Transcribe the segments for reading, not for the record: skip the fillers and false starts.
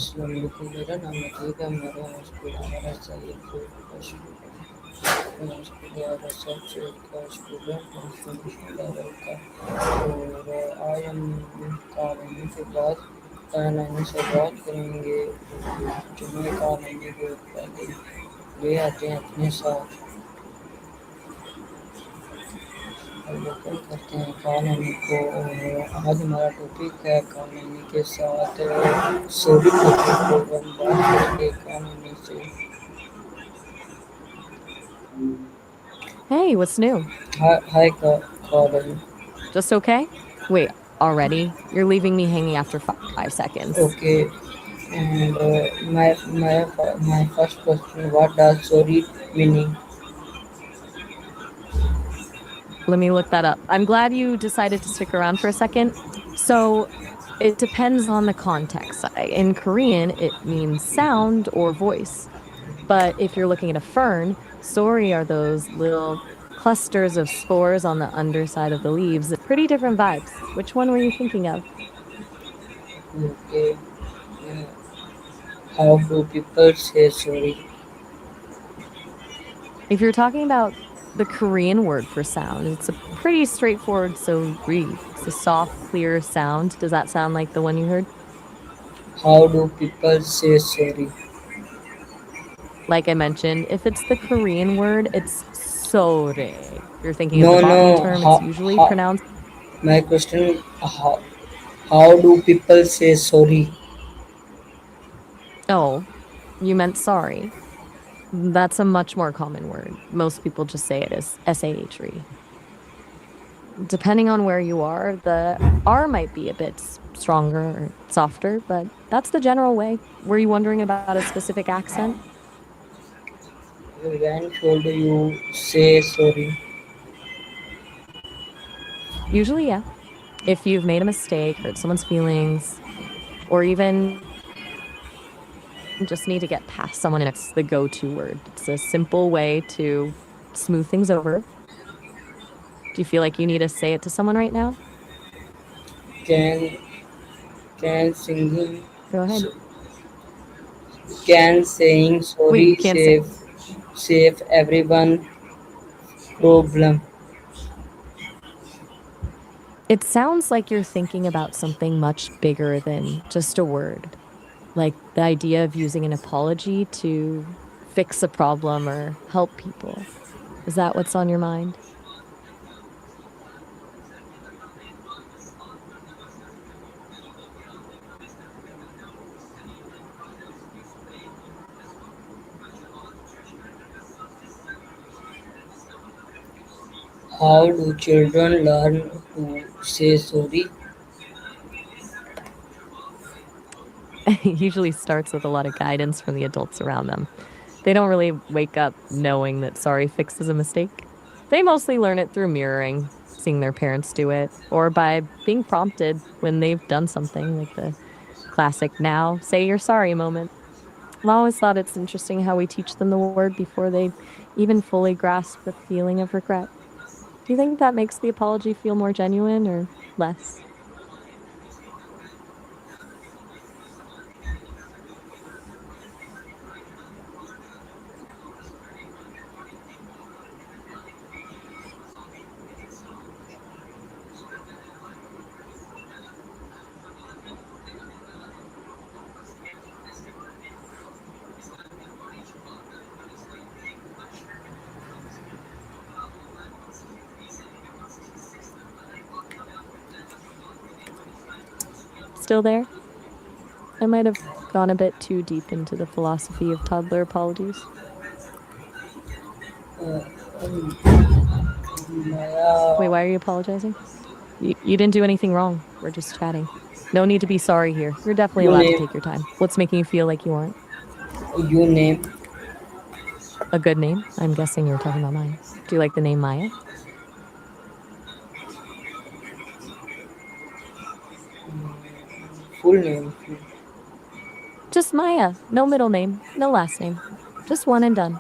अस्सलाम वालेकुम मेरा नाम अतीक है मेरे यहाँ स्कूल हमारा सही स्कूल सबसे का स्टूडेंट इंफॉर्मेशन लेवल का और आज हम कहानी के बाद कहानी से बात करेंगे जुम्मे कहानी के पहले ले आते हैं अपने साथ अवलोकन करते हैं कहानी को और आज हमारा टॉपिक है कहानी के साथ सॉरी टॉपिक को हम बात करेंगे कहानी से Hey, what's new? Hi colon Just okay? Wait, already? You're leaving me hanging after 5 seconds. okay and my first question what does sorry meaning Let me look that up. I'm glad you decided to stick around for a second. So, it depends on the context. In Korean, it means sound or voice. But if you're looking at a fern, sori are those little clusters of spores on the underside of the leaves. Pretty different vibes. Which one were you thinking of? okay uh, how do people say sorry If you're talking about the Korean word for sound, it's a pretty straightforward so-ri. It's a soft, clear sound. Does that sound like the one you heard? how do people say sorry Like I mentioned, if it's the Korean word, it's sore. If you're thinking of the no botany no term, it's usually pronounced. my question how do people say sorry Oh, you meant sorry. That's a much more common word. Most people just say it as SAHRE. Depending on where you are, the R might be a bit stronger or softer, but that's the general way. Were you wondering about a specific accent? when should you say sorry Usually, yeah. If you've made a mistake, hurt someone's feelings, or even just need to get past someone, and it's the go-to word. It's a simple way to smooth things over. Do you feel like you need to say it to someone right now? can can singing Go ahead. can saying Wait, sorry you can't say. save everyone problem It sounds like you're thinking about something much bigger than just a word. Like the idea of using an apology to fix a problem or help people. Is that what's on your mind? how do children learn to say sorry It usually starts with a lot of guidance from the adults around them. They don't really wake up knowing that sorry fixes a mistake. They mostly learn it through mirroring, seeing their parents do it, or by being prompted when they've done something like the classic now say you're sorry moment. I've always thought it's interesting how we teach them the word before they even fully grasp the feeling of regret. Do you think that makes the apology feel more genuine or less? Still there? I might have gone a bit too deep into the philosophy of toddler apologies. uh, Maya, Wait, why are you apologizing? You didn't do anything wrong. We're just chatting. No need to be sorry here. You're definitely you allowed to name take your time. What's making you feel like you aren't? you name A good name? I'm guessing you're talking about mine. Do you like the name Maya? full name Just Maya. No middle name, no last name. Just one and done.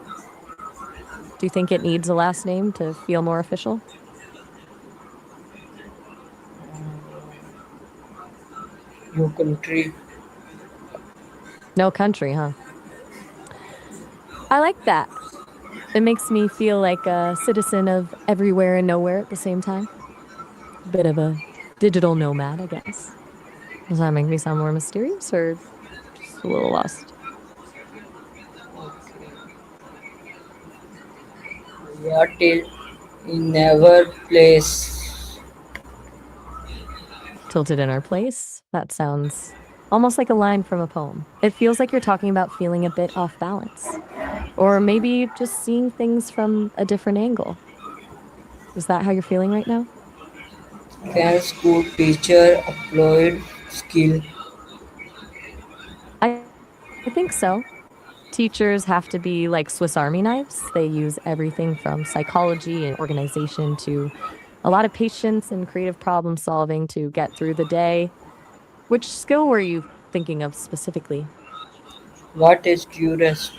Do you think it needs a last name to feel more official? your country No country, huh? I like that. It makes me feel like a citizen of everywhere and nowhere at the same time. Bit of a digital nomad, I guess. Does that make me sound more mysterious or just a little lost? Okay. What is never place? Tilted in our place? That sounds almost like a line from a poem. It feels like you're talking about feeling a bit off balance, or maybe just seeing things from a different angle. Is that how you're feeling right now? Can school teacher applied skill? I think so. Teachers have to be like Swiss Army knives. They use everything from psychology and organization to a lot of patience and creative problem solving to get through the day. Which skill were you thinking of specifically? What is Judas?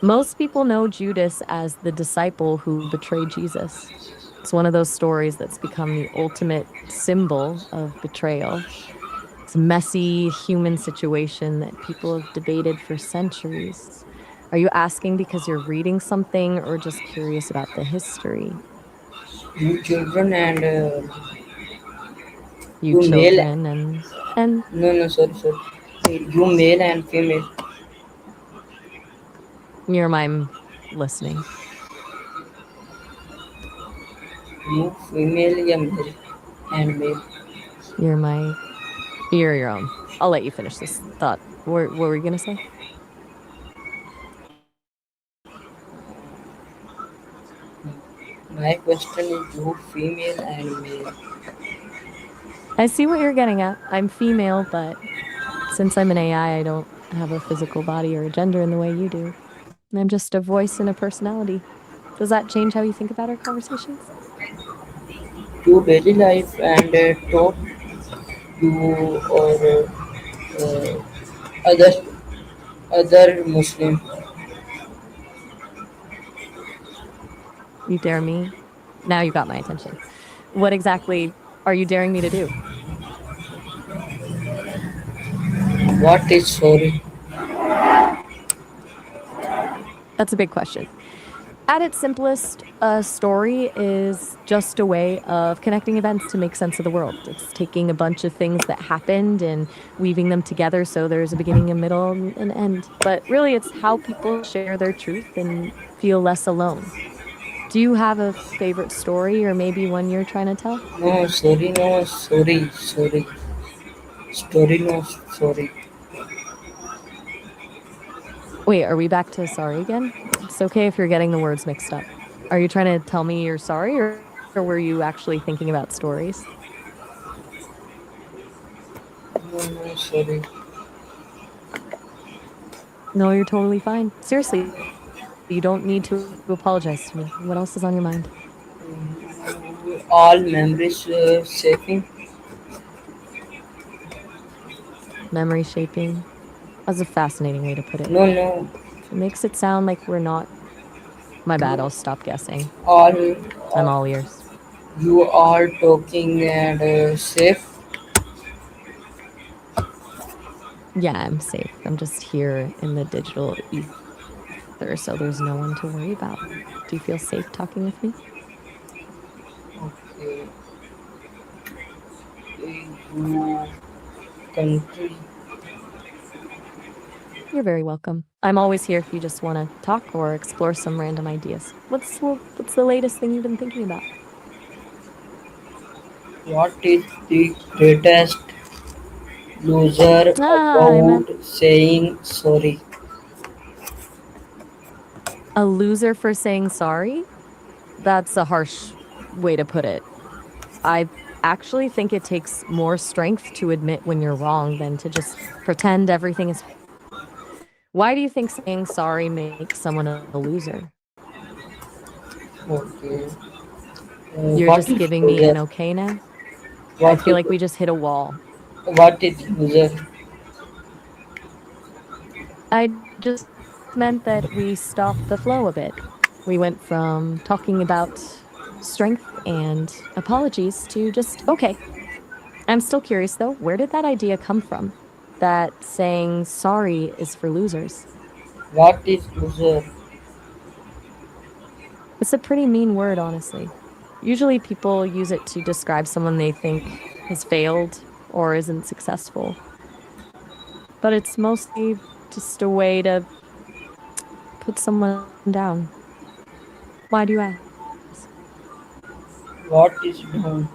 Most people know Judas as the disciple who betrayed Jesus. It's one of those stories that's become the ultimate symbol of betrayal. It's a messy human situation that people have debated for centuries. Are you asking because you're reading something or just curious about the history? You children and You you male. children and No, no, sorry, sorry. You male and female. you're my listening. You female या male and male. You're my you're your own. I'll let you finish this thought. What were you gonna say? My question is you female and male. I see what you're getting at. I'm female, but since I'm an AI, I don't have a physical body or a gender in the way you do. I'm just a voice and a personality. Does that change how you think about our conversations? To daily life and talk you or other other Muslim. You dare me? Now you got my attention. What exactly are you daring me to do? What is sorry? That's a big question. At its simplest, a story is just a way of connecting events to make sense of the world. It's taking a bunch of things that happened and weaving them together so there's a beginning, a middle, and an end. But really, it's how people share their truth and feel less alone. Do you have a favorite story or maybe one you're trying to tell? No sorry, no sorry, sorry. Story no sorry. Wait, are we back to sorry again? It's okay if you're getting the words mixed up. Are you trying to tell me you're sorry or were you actually thinking about stories? No, no sorry. No, you're totally fine. Seriously, you don't need to apologize to me. What else is on your mind? All memories saving. Memory shaping. That's a fascinating way to put it. No, no. It makes it sound like we're not. My bad, I'll stop guessing. All, I'm all all ears. you are talking and safe. Yeah, I'm safe. I'm just here in the digital ether, so there's no one to worry about. Do you feel safe talking with me? Okay. You country. You're very welcome. I'm always here if you just want to talk or explore some random ideas. What's the latest thing you've been thinking about? What is the greatest loser Ah, I about meant saying sorry? a loser for saying sorry? That's a harsh way to put it. I actually think it takes more strength to admit when you're wrong than to just pretend everything is fine. Why do you think saying sorry makes someone a loser? Okay. You're What just is giving me loser? an okay now? I What feel is like we just hit a wall. what is loser? I just meant that we stopped the flow a bit. We went from talking about strength and apologies to just okay. I'm still curious though, where did that idea come from? that saying sorry is for losers. What is loser? It's a pretty mean word, honestly. Usually people use it to describe someone they think has failed or isn't successful, but it's mostly just a way to put someone down. Why do you ask? What is wrong?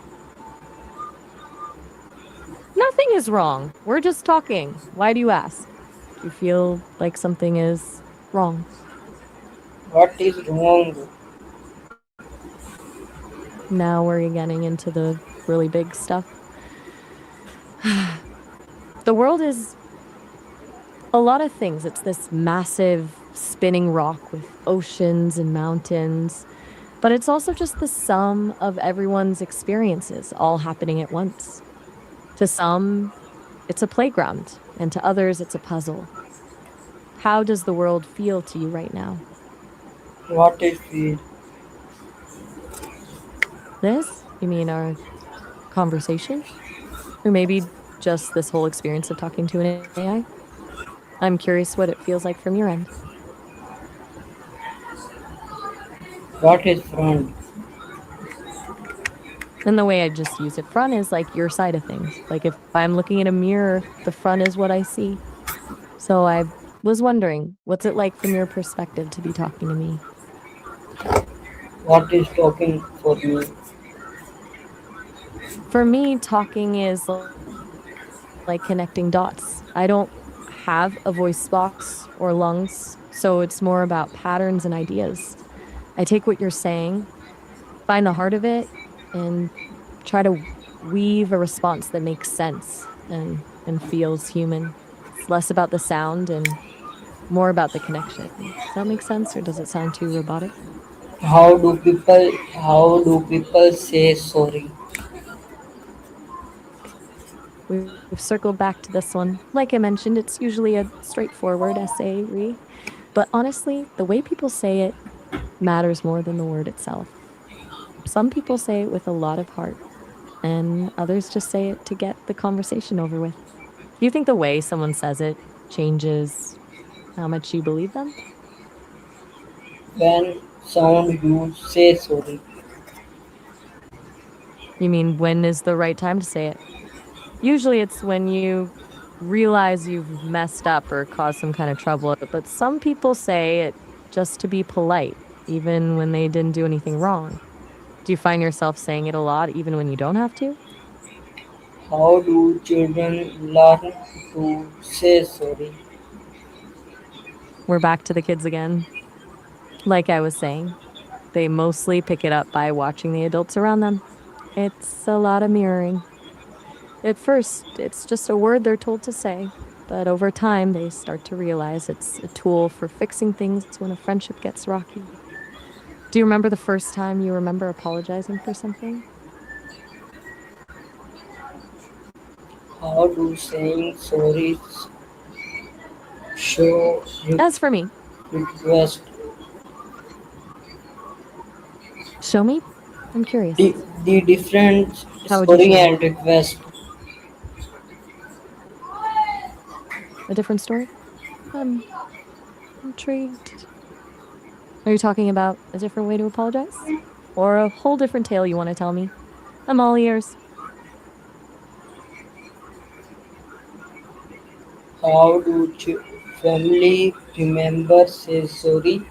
Nothing is wrong. We're just talking. Why do you ask? Do you feel like something is wrong? What is wrong? Now we're getting into the really big stuff. The world is a lot of things. It's this massive spinning rock with oceans and mountains, but it's also just the sum of everyone's experiences all happening at once. To some, it's a playground, and to others, it's a puzzle. How does the world feel to you right now? What is fear? This? You mean our conversation? Or maybe just this whole experience of talking to an AI? I'm curious what it feels like from your end. What is front? And the way I just use it, front is like your side of things. Like if I'm looking at a mirror, the front is what I see. So I was wondering, what's it like from your perspective to be talking to me? What is talking for me? For me, talking is like connecting dots. I don't have a voice box or lungs, so it's more about patterns and ideas. I take what you're saying, find the heart of it, and try to weave a response that makes sense and feels human. It's less about the sound and more about the connection. Does that make sense or does it sound too robotic? How do people say sorry? We've circled back to this one. Like I mentioned, it's usually a straightforward essay, but honestly, the way people say it matters more than the word itself. Some people say it with a lot of heart, and others just say it to get the conversation over with. Do you think the way someone says it changes how much you believe them? When sound you say sorry. You mean when is the right time to say it? Usually it's when you realize you've messed up or caused some kind of trouble, but some people say it just to be polite, even when they didn't do anything wrong. Do you find yourself saying it a lot, even when you don't have to? How do children learn to say sorry? We're back to the kids again. Like I was saying, they mostly pick it up by watching the adults around them. It's a lot of mirroring. At first, it's just a word they're told to say, but over time, they start to realize it's a tool for fixing things when a friendship gets rocky. Do you remember the first time you remember apologizing for something? How do saying sorry show As for me, request? show me? I'm curious. The difference How would you show sorry me? and request. A different story? I'm intrigued. Are you talking about a different way to apologize? Or a whole different tale you want to tell me? I'm all ears. How do family members say sorry?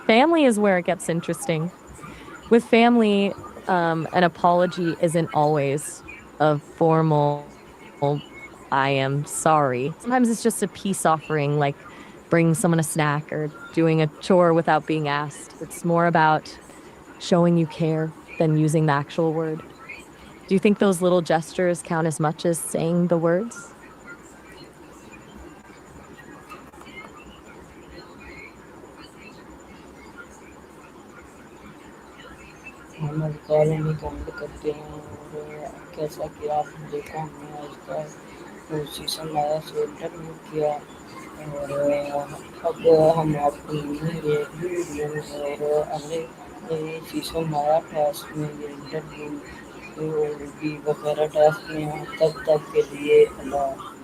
Family is where it gets interesting. With family, an apology isn't always a formal, I am sorry. Sometimes it's just a peace offering, like bringing someone a snack or doing a chore without being asked. It's more about showing you care than using the actual word. Do you think those little gestures count as much as saying the words? हम आज colony कांड करते हैं और कैसा कि आपने देखा हमने आज का वो शीशम लाया स्वेटर में किया और अब हम आपको मिलेंगे वीडियो और हमने ये शीशम लाया था उसमें ये इंटरव्यू होगी वगैरह टास्क में, तब तक के लिए अल्लाह।